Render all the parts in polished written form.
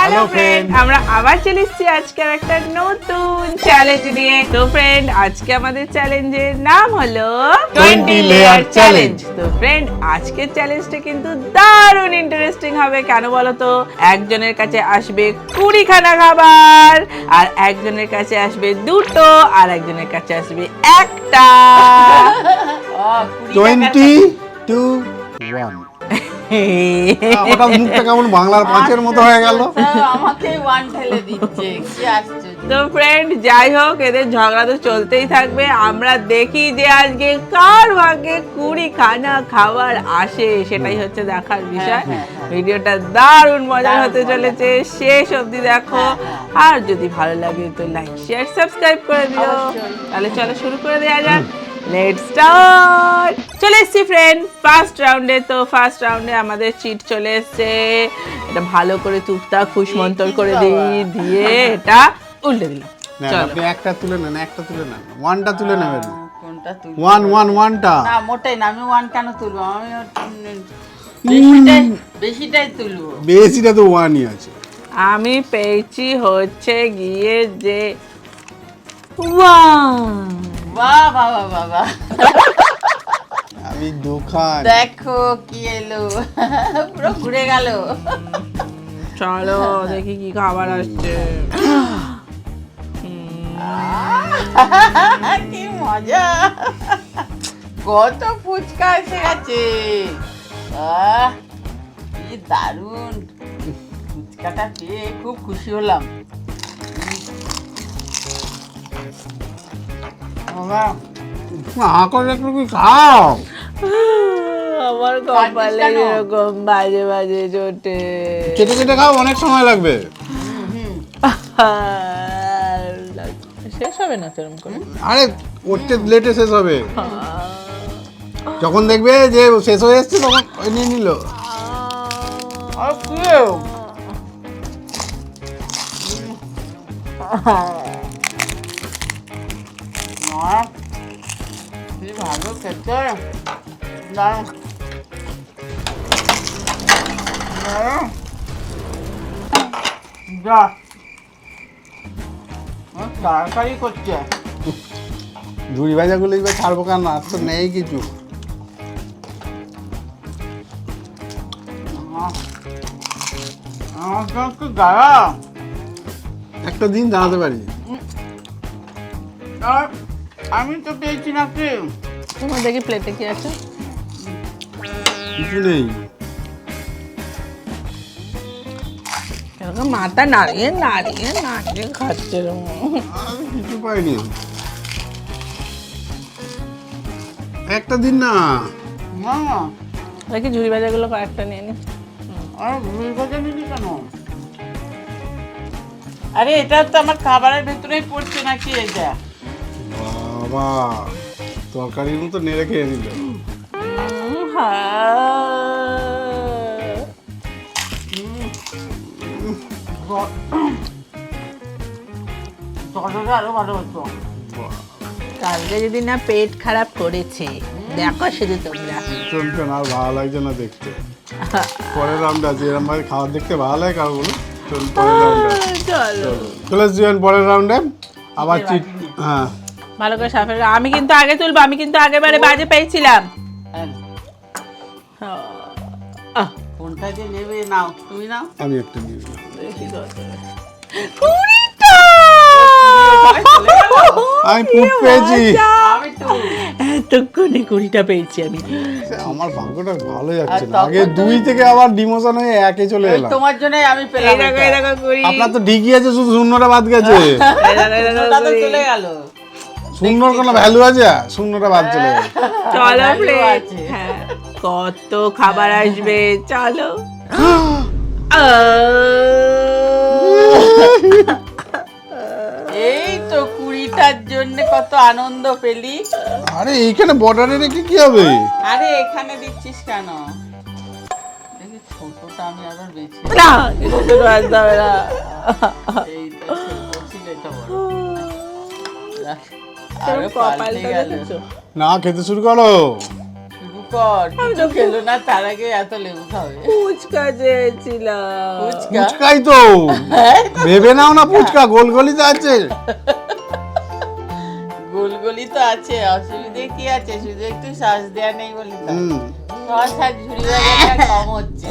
Hello friend, আমরা আবার চলে এসেছি আজকে একটা নতুন চ্যালেঞ্জ নিয়ে। তো ফ্রেন্ড, আজকে আমাদের চ্যালেঞ্জের নাম হলো 20 layer challenge। তো ফ্রেন্ড, আজকের চ্যালেঞ্জটা কিন্তু দারুণ ইন্টারেস্টিং হবে। কেন বলো তো? একজনের কাছে আসবে 20 খানা খাবার, আর একজনের কাছে আসবে দুটো, আর একজনের কাছে আসবে একটা। 20-1 হঠাৎ মুখটা কেমন বাংলার পাঁচের মতো হয়ে গেল। আমাকে ওয়ান ঠেলে দিচ্ছে, কি আশ্চর্য। তো ফ্রেন্ড, যাই হোক, এদের ঝগড়া তো চলতেই থাকবে। আমরা দেখি যে আজকে কার ভাগ্যে 20 খানা খাবার আসে, সেটাই হচ্ছে দেখার বিষয়। ভিডিওটা দারুণ মজার হতে চলেছে, শেষ অবধি দেখো। আর যদি ভালো লাগে তো লাইক শেয়ার সাবস্ক্রাইব করে দিও। তাহলে চলো শুরু করে দেওয়া যাক। Let's start. চলে এসছি ফ্রেন্ড ফার্স্ট রাউন্ডে। তো ফার্স্ট রাউন্ডে আমাদের চিট চলে এসছে। এটা ভালো করে টুকটাক ফুসমন্তর করে দিয়ে এটা উল্টে দিলাম। চলো, আপনি একটা তুলে নেন, একটা তুলে নেন, ওয়ানটা তুলে নেবেন। কোনটা তুলবো? ওয়ানটা না, মোটাই না, আমি ওয়ান কেন তুলবো? আমি বেশিটাই তুলবো। বেশিটা তো ওয়ানই আছে। আমি পেয়েছি হচ্ছে গিয়ে যে ওয়ান। বাহ বাহ বাহ বাহ বাহ। আমি দুখান। দেখো কি এলো, পুরো ঘুরে গেল। চলো দেখি কি খাবার আসছে। কি মজা, কত ফুচকা এসে গেছে। কি দারুণ, ফুচকাটা পেয়ে খুব খুশি হলাম। বাবা, আকর একটু কি খাও। আমার কপালে এরকম বাজে বাজে জোটে। কেটে কেটে খাও, অনেক সময় লাগবে। শেষ হবে না সেরকম করে। আরে ওরতে লেটে শেষ হবে। যখন দেখবে যে শেষ হয়ে এসছে তখন ওই নিয়ে নিল। আর কি কি ভালো খেতে, দারুণ দারুণ। যা তাড়াতাড়ি করছে। ঝুড়ি ভাজাগুলো এবার ছাড়বো কেন, আর তো নেই কিছু। আমার তো গাড়া একটা দিন দাঁড়াতে পারি। আর আমি তো পেয়েছি নাকি। তোমার দেখি প্লেটে কি আছে। কিছু নেই। এরকম মাথা নাড়িয়ে নাড়িয়ে নাড়িয়ে খাচ্ছে এরকম। আমি কিছু পাইনি। একটা দিন না। না দেখি ঝুড়ি ভাজাগুলো কয়েকটা নিয়ে নি। আর ভুল ভাজা নিলি কেন? আরে এটা তো আমার খাবারের ভেতরেই পড়ছে নাকি এটা? বাবা, তরকারির মতো নেড়ে খেয়ে নিল। তরকারিটা আরো ভালো হতো। কালকে যদি না পেট খারাপ করেছে, দেখো শুধু তোমরা। চলছে না, আর ভালো লাগছে না দেখতে। পরের রাউন্ড আছে, এরকম ভাবে খাবার দেখতে ভালো লাগে কারো বলো। চল পরের রাউন্ডে। চলো চলে যাবেন পরের রাউন্ডে। আবার চিট। হ্যাঁ, ভালো করে সাফে। আমি কিন্তু আগে তুলবো, আমি কিন্তু আগেবারে বাজে পেয়েছিলাম। কোনটা যে নেবে? নাও, তুমি নাও। আমি একটা নিয়ে নিলাম। আমি পুট পেয়েছি। আমি তো এতক্ষণে 20টা পেয়েছি আমি। আমার ভাগ্যটা ভালো যাচ্ছে না। তখন আগে 2 থেকে আবার ডিমোশন হয়ে 1-এ চলে ওই এলাম। তোমার জন্যই আমি এই পেলাম দেখো, এই দেখো 20। আপনার তো ঠিকই আছে, শুধু শূন্যটা বাদ গেছে। এই দেখো, এই দেখো ওটা তো 20। চলে গেল। শূন্যর কোনো ভ্যালু আছে? শূন্যটা বাদ চলে গেছে। চলো value ফ্রেন্ড, আছে। হ্যাঁ, কত খাবার আসবে, চলো। এই তো 20টার জন্য কত আনন্দ পেলি। আরে এইখানে বর্ডারে রেখে কি হবে? আরে এখানে দিচ্ছিস কেন? দেখি ছোটটা আমি আবার বেশি। না, কিছু আসতে হবে না। এইটা বলছিল, এটা বড়। তোর আরো কপালটা পাল্টে গেল। দেখেছো? না, খেতে শুরু করো। শুরু কর কিছু খেলো না তার আগে এত লেবু খাবে ফুচকা চেয়েছিলাম। ফুচকাই তো ভেবে নাও না, ফুচকা গোলগলি তো আছে। গোলগলি তো আছে, অসুবিধে কি আছে, শুধু একটু শ্বাস দেয়া নেই বলি তো। শ্বাস আর ঝুড়ি বাজারটা কম হচ্ছে।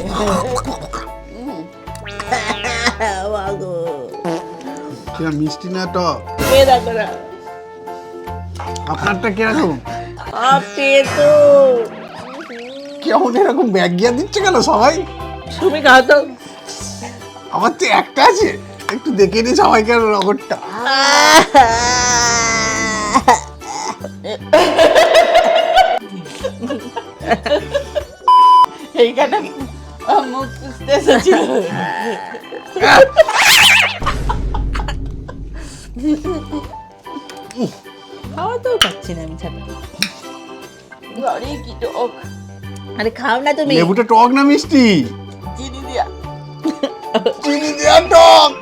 কিরম মিষ্টি না টক? খেয়ে দেখো না। আপনারটা কিরকম? তো কেমন এরকম ব্যাগ গিয়া দিচ্ছে কেন সবাই? তুমি খাও তো। আমার তো একটা আছে, একটু দেখে নি সবাইকার রগরটা। এইখানে মুখ পুষতে এসেছিল। খাওয়া তো পাচ্ছি না আমি ছাড়া। আরে কি টক, আরে খাও না তুমি। লেবুটা টক না মিষ্টি? চিনি দিয়া। চিনি দেয়া টক।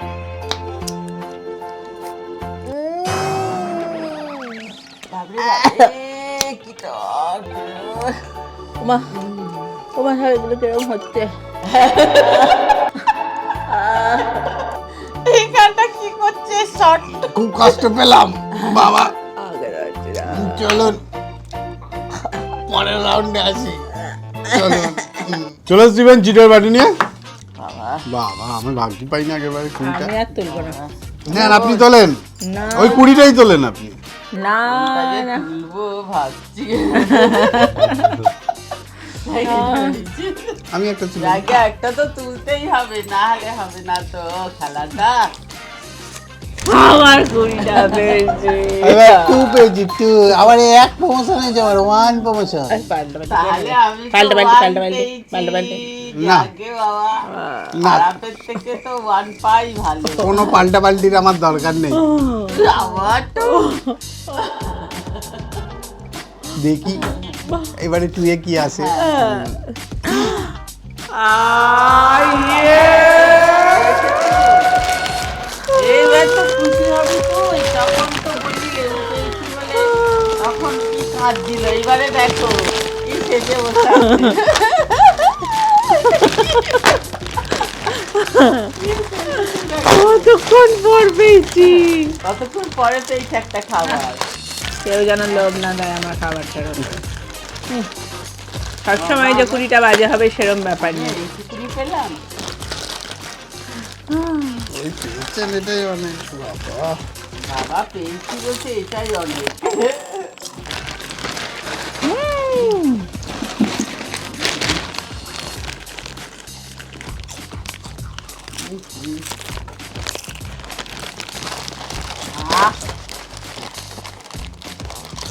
বাবরে বাবরে, কি টক। ওমা ওমা সব এগুলো কিরকম হচ্ছে। এইখানটা কি করছে শর্ট? খুব কষ্ট পেলাম বাবা। আগের হচ্ছে না। চলুন পরের রাউন্ডে আসি। চলো শিবেন চিটার বাটি নিয়ে। বাবা বাবা আমি ভাবতে পাই না একেবারে কুড়িটা। আমি আর তুলবো না। নেন আপনি তোলেন, না ওই 20টাই তোলেন আপনি। না কাজে না। তুলবো ভাবছি। আমি একটা তুলি। আগে একটা তো তুলতেই হবে, না হলে হবে না তো খেলাটা। আমার কুড়িটা পেয়েছি। এবার 2 পেয়েছি 2, আবার 1 প্রমোশন হয়েছে, আবার 1 প্রমোশন। তাহলে আমি তো পাল্টে, one পাল্টে, পাল্টে, পেয়েছি। পাল্টে, পাল্টে। না। আগে বাবা না। খারাপের থেকে তো 1 পাই ভালো। কোনো পাল্টা পাল্টির আমার দরকার নেই। আবার তো দেখি এবারে 2 এ কি আসে। এইবার তো খুশি হবি তুই, তখন তো বলি লেবু পেয়েছি বলে তখন কি কাজ দিল। এবারে দেখো কি সেজে বসে আছে। কতক্ষণ পর পেয়েছি। কতক্ষণ পরে পেয়েছি একটা খাবার। কেউ যেন লোভ না দেয় আমার খাবারটার উপর। সবসময় যে 20টা বাজে হবে সেরম ব্যাপার নেই। এইটুকুনি পেলাম। এই পেয়েছেন এটাই অনেক বাবা। বাবা পেয়েছি বলছে এটাই অনেক।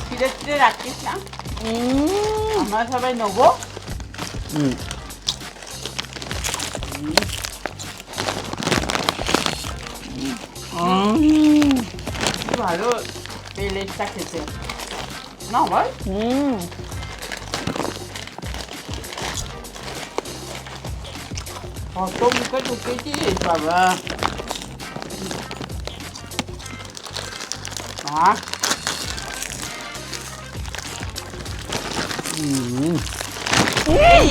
ছিঁড়ে ছিঁড়ে রাখিস না, আমরা সবাই নেবো। হুম। কি ভালো পেলেটটা খেতে না ভাই। কত মুখে ঢুকেছিস বাবা।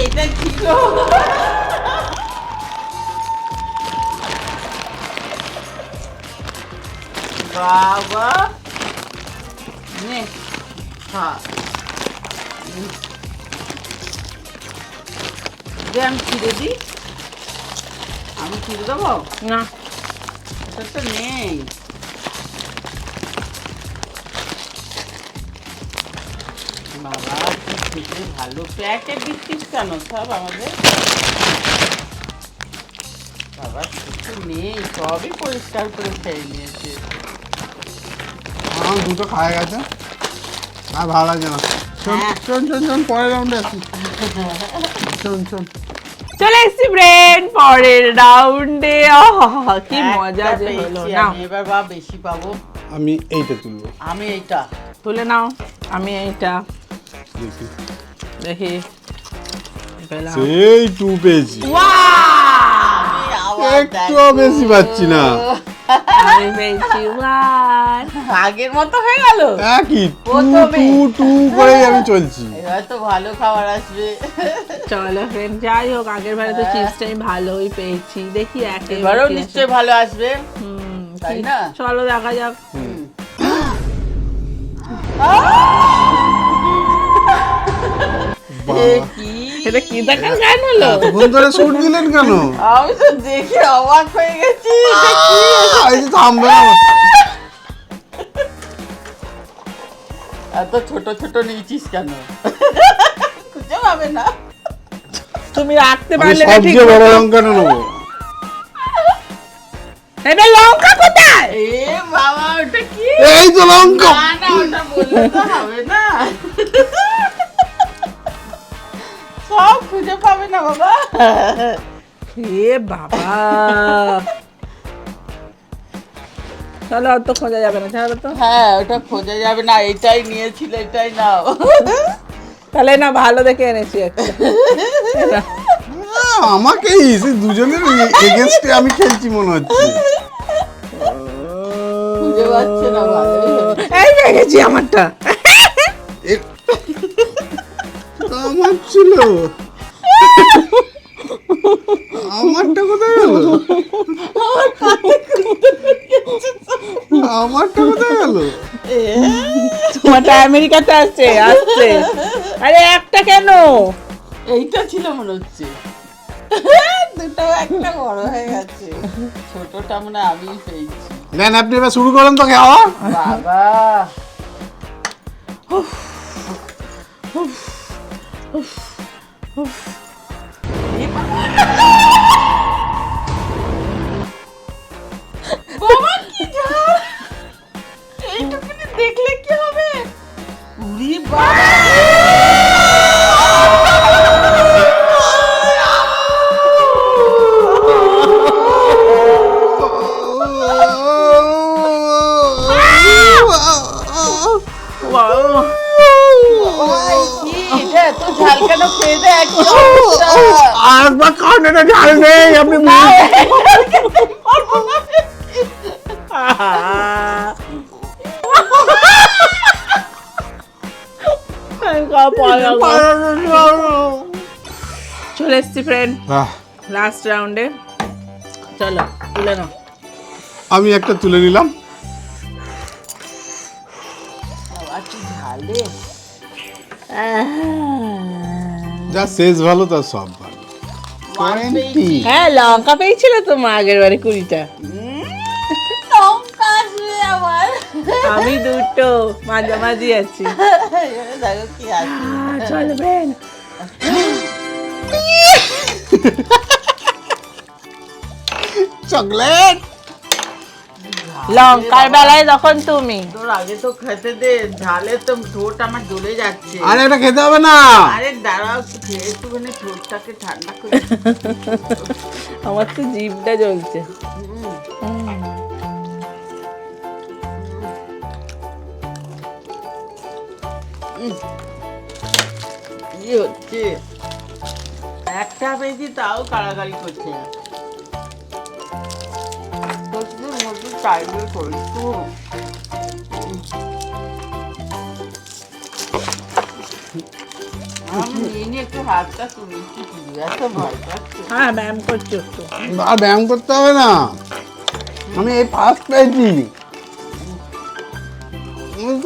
এটা ছিল বাবা। নে খা। দে আমি ছিঁড়ে দিই, আমি ছিঁড়ে দেবো না এটা তো নেই। বাবা কি খেতে ভালো, প্যাকে দিচ্ছিস কেন সব আমাদের? বাবা কিছু নেই, সবই পরিষ্কার করে খেয়ে নিয়েছে। আমার দুটো খাওয়া গেছে, আর ভালো লাগছে না। শোন হ্যাঁ। শোন শোন শোন পরের রাউন্ডে আসি। শোন শোন চলে এসছি ব্রেন পরের রাউন্ডে। কি মজা একটা যে হলো পেয়েছি না। আমি, এবার বা বেশি পাবো। আমি এইটা তুলবো। আমি এইটা তুলে নাও, আমি এইটা দেখি দেখি পেলাম। সেই 2 পেয়েছি। আমি আবার একটুও বেশি পাচ্ছি না। আমি পেয়েছি 1। আগের মতো হয়ে গেল। একই টু প্রথমে। টু টু করেই আমি চলছি। এবার তো ভালো খাবার আসবে। চলো ফ্রেন্ড, যাই হোক আগের বারে তো চিপসটা আমি ভালোই পেয়েছি, দেখি এবারেও নিশ্চয়ই ভালো আসবে, তাই না? চলো দেখা যাক। এ কি? এটা কি দেখার গান হলো? এতক্ষণ ধরে শুট দিলেন কেন? আমি তো দেখে অবাক হয়ে গেছি। এটা কি? এই যে থামবে না। এত ছোট ছোট নিয়েছিস কেন? খুঁজে পাবে না। তুমি রাখতে আমি পারলে না ঠিক সবচেয়ে বড় মতো। লঙ্কাটা নেবো। এটা লঙ্কা কোথায়? এ বাবা, ওটা কি? এই তো লঙ্কা। না না, ওটা বললে তো হবে না। সব খুঁজে পাবে না বাবা। এ বাবা, চলো অত খোঁজা যাবে না, ছাড়ো তো। হ্যাঁ, ওটা খোঁজা যাবে না, এটাই নিয়েছিল, এটাই নাও। তাহলে না ভালো দেখে এনেছি একটা। এটা। আমাকেই সে দুজনের এগেনস্টে আমি খেলছি মনে হচ্ছে। খুঁজে পাচ্ছে না, ভালোই হয়েছে। এই দেখেছি আমারটা। আমার ছিল, আমারটা কোথায় গেল? আমারটা কোথায় গেল? তোমারটা আমেরিকাতে আসছে আসছে। আরে একটা কেন? এইটা ছিল মনে হচ্ছে। দুটো একটা বড় হয়ে গেছে, ছোটটা মনে হয় আমিই পেয়েছি। নেন আপনি এবার শুরু করেন তো খাওয়া। বাবা, বাবা কি ঝাল! এইটুকুনি দেখলে কি হবে? উরি বাবা! বাবা, কি এটা এত ঝাল কেন? খেয়ে দেখ কি অবস্থা! আরেকবার খান, এটা ঝাল নেই আপনি। চলে এসছি ফ্রেন্ড লাস্ট রাউন্ডে। চলো তুলে নাও। আমি একটা তুলে নিলাম। বাবা, কি ঝালে! যা শেষ ভালো তার সব ভালো। 20। হ্যাঁ লঙ্কা পেয়েছিল তো মা আগের বারে 20টা। লঙ্কা আসবে আমার। আমি দুটো মাঝামাঝি আছি। দেখো কি আছে। চলো ফ্রেন্ড। চকলেট। লঙ্কার বেলায় তখন তুমি। তোর আগে তো খেতে দে, ঝালে তো ঠোঁট আমার জ্বলে যাচ্ছে। আরে এটা খেতে হবে না। আরে দাঁড়াও, একটু খেয়ে একটুখানি ঠোঁটটাকে ঠান্ডা করে। আমার তো জিভটা জ্বলছে। কি হচ্ছে? একটা পেয়েছি তাও কাড়াকাড়ি করছে। প্রচুর মজুর চাইবে করছো। আমি নিয়ে একটু হাতটা তুলেছি, এত ভয় পাচ্ছে। হ্যাঁ ব্যায়াম করছো একটু। আর ব্যায়াম করতে হবে না, আমি এই ফার্স্ট পেয়েছি।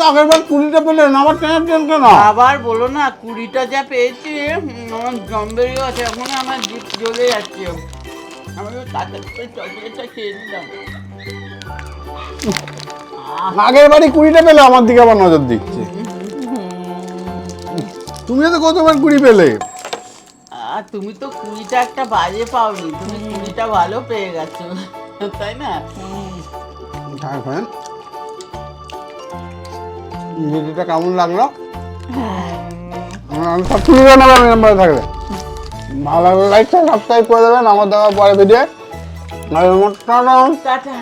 আগের বার 20টা পেলেন, আমার টেনশন কেন? আবার বলো না, 20টা যা পেয়েছি আমার জম বেরিয়ে আছে, এখন আমার জিভ জ্বলে যাচ্ছে। আমি তাড়াতাড়ি করে চকলেটটা খেয়ে নিলাম। আগের বাড়ি 20টা পেলে আমার দিকে আবার নজর দিচ্ছে। তুমি তো কতবার 20 পেলে? আর তুমি তো 20টা একটা বাজে পাওনি, তুমি 20টা ভালো পেয়ে গেছো, তাই না? এখন ভিডিওটা কেমন লাগলো? আমি সব কিছু জানাবো আমি নাম্বারে থাকবে। ভালো লাগলে লাইক সাবস্ক্রাইব করে দেবেন আমার দেওয়ার পরে ভিডিও। টাটা।